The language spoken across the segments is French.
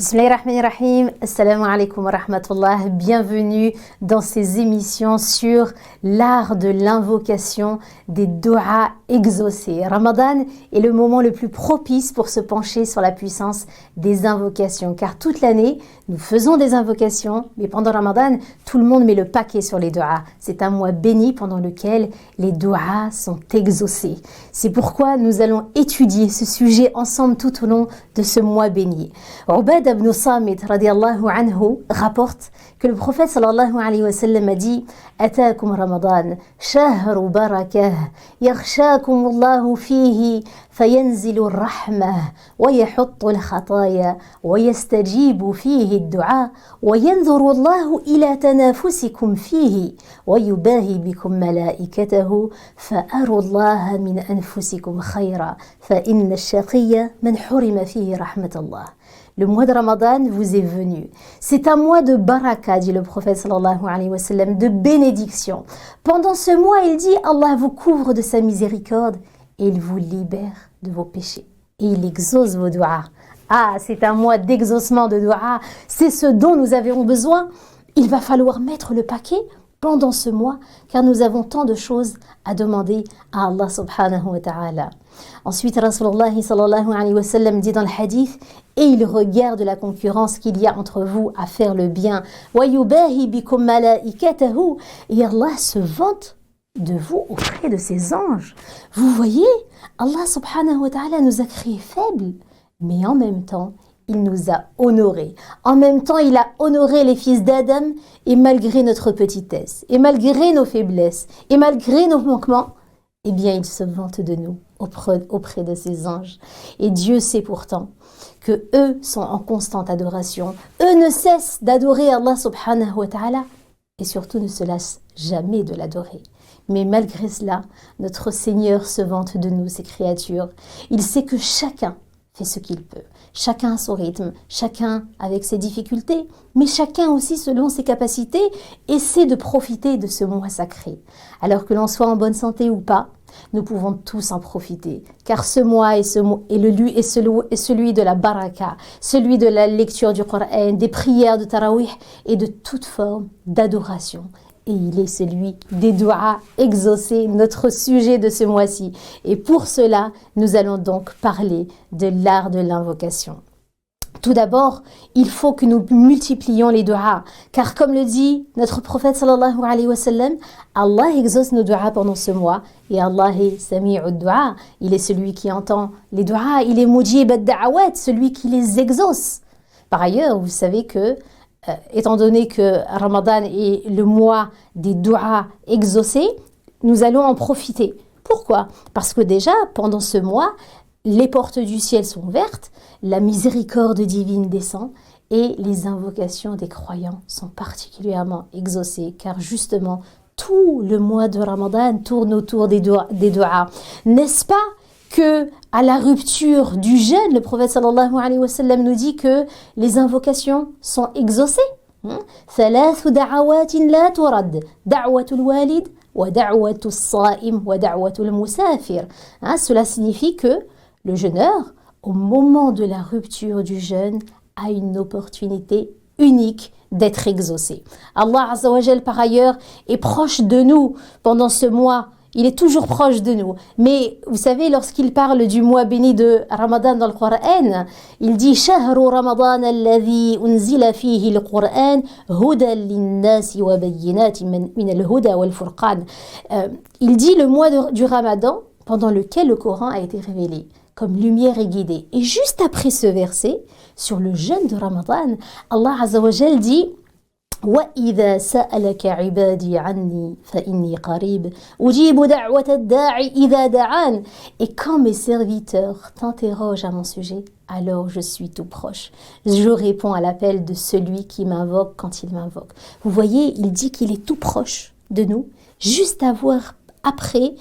Bismillahirrahmanirrahim, assalamu alaikum wa rahmatullah, bienvenue dans ces émissions sur l'art de l'invocation des du'as exaucés. Ramadan est le moment le plus propice pour se pencher sur la puissance des invocations, car toute l'année, nous faisons des invocations, mais pendant Ramadan, tout le monde met le paquet sur les du'as. C'est un mois béni pendant lequel les du'as sont exaucés. C'est pourquoi nous allons étudier ce sujet ensemble tout au long de ce mois béni. Ubada ibn Samit radiallahu anhu rapporte que le prophète sallallahu alayhi wa sallam a dit Atakum Ramadan, shahru barakah, yakhshakum Allahu fihi, fayanzilu rahmah, wa yahuttu al-khataya, wa yastajibu fihi ad-du'a, wa yanzuru Allahu ila tanafusikum fihi, wa yubahi bikum malaikatahu, fa'aru Allah min anfusikum khayra, fa inna ash-shaqiyya man hurima fihi rahmatallah. Le mois de Ramadan vous est venu. C'est un mois de baraka, dit le prophète sallallahu alayhi wa sallam, de bénédiction. Pendant ce mois, il dit, Allah vous couvre de sa miséricorde et il vous libère de vos péchés. Et il exauce vos du'as. Ah, c'est un mois d'exaucement de du'as. C'est ce dont nous avons besoin. Il va falloir mettre le paquet pendant ce mois, car nous avons tant de choses à demander à Allah subhanahu wa ta'ala. Ensuite, Rasulullah sallallahu alayhi wa sallam dit dans le hadith, et il regarde la concurrence qu'il y a entre vous à faire le bien. Wa yubahi bikum malaikatahu, et Allah se vante de vous auprès de ses anges. Vous voyez, Allah subhanahu wa ta'ala nous a créés faibles, mais en même temps, il nous a honorés. En même temps, il a honoré les fils d'Adam, et malgré notre petitesse, et malgré nos faiblesses, et malgré nos manquements, eh bien, il se vante de nous auprès de ses anges. Et Dieu sait pourtant que eux sont en constante adoration. Eux ne cessent d'adorer Allah subhanahu wa ta'ala et surtout ne se lassent jamais de l'adorer. Mais malgré cela, notre Seigneur se vante de nous, ses créatures. Il sait que chacun fait ce qu'il peut. Chacun à son rythme, chacun avec ses difficultés, mais chacun aussi selon ses capacités essaie de profiter de ce mois sacré. Alors que l'on soit en bonne santé ou pas, nous pouvons tous en profiter, car ce mois est celui de la baraka, celui de la lecture du Coran, des prières de Tarawih et de toute forme d'adoration. Et il est celui des du'as exaucés, notre sujet de ce mois-ci. Et pour cela, nous allons donc parler de l'art de l'invocation. Tout d'abord, il faut que nous multiplions les du'as, car comme le dit notre prophète sallallahu alayhi wa sallam, Allah exauce nos du'as pendant ce mois, et Allah est sami'u du'a, il est celui qui entend les du'as, il est mujib ad-da'awat, celui qui les exauce. Par ailleurs, vous savez que étant donné que Ramadan est le mois des du'as exaucés, nous allons en profiter. Pourquoi? Parce que déjà, pendant ce mois, les portes du ciel sont ouvertes, la miséricorde divine descend et les invocations des croyants sont particulièrement exaucées, car justement, tout le mois de Ramadan tourne autour des du'as. N'est-ce pas que à la rupture du jeûne, le prophète sallallahu alayhi wa sallam nous dit que les invocations sont exaucées. ثلاث دعوات لا ترد دعوة الوالد ودعوة الصائم ودعوة المسافر. Cela signifie que le jeûneur, au moment de la rupture du jeûne, a une opportunité unique d'être exaucé. Allah Azza wa Jal, par ailleurs, est proche de nous pendant ce mois. Il est toujours proche de nous. Mais vous savez, lorsqu'il parle du mois béni de Ramadan dans le Coran, il dit « Shahru Ramadan alladhi unzila fihi al-Qur'an hudan lin-nasi wa bayyinatin min al-huda wal-furqan » Il dit le mois du Ramadan pendant lequel le Coran a été révélé comme lumière et guidée. Et juste après ce verset, sur le jeûne de Ramadan, Allah Azza wa Jal dit وَإِذَا سَأَلَكَ عِبَادِي عَنِّي فَإِنِّي قَرِيبٌ أُجِيبُ دَعْوَةَ الدَّاعِ إِذَا دَعَانِ. Et quand mes serviteurs t'interrogent à mon sujet, alors je suis tout proche. Je réponds à l'appel de celui qui m'invoque quand il m'invoque. Vous voyez, il dit qu'il est tout proche de nous, juste après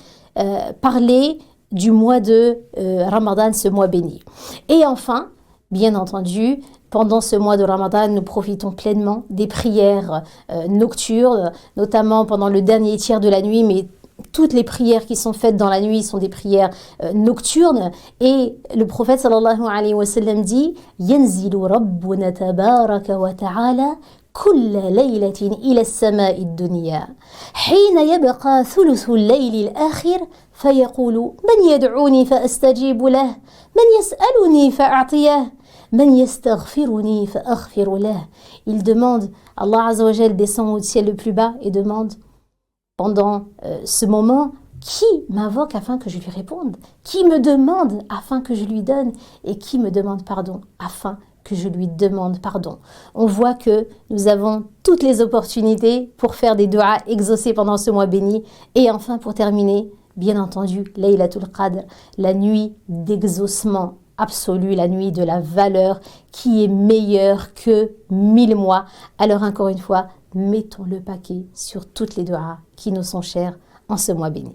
parlé du mois de Ramadan, ce mois béni. Et enfin, bien entendu, pendant ce mois de Ramadan, nous profitons pleinement des prières nocturnes, notamment pendant le dernier tiers de la nuit, mais toutes les prières qui sont faites dans la nuit sont des prières nocturnes. Et le prophète sallallahu alayhi wa sallam dit Yanzilu Rabbuna tabaraka wa ta'ala كل ليلة إلى السماء الدنيا حين يبقى ثلث الليل الآخر فيقول من يدعوني فأستجيب له من يسألني فأعطيه من يستغفرني فأغفر له. Il demande, Allah Azza wa Jal descend au ciel le plus bas et demande pendant ce moment qui m'invoque afin que je lui réponde, qui me demande afin que je lui donne et qui me demande pardon afin que je lui demande pardon. On voit que nous avons toutes les opportunités pour faire des duas exaucés pendant ce mois béni. Et enfin, pour terminer, bien entendu, Laylatul Qadr, la nuit d'exaucement absolu, la nuit de la valeur qui est meilleure que 1000 mois. Alors encore une fois, mettons le paquet sur toutes les duas qui nous sont chères en ce mois béni.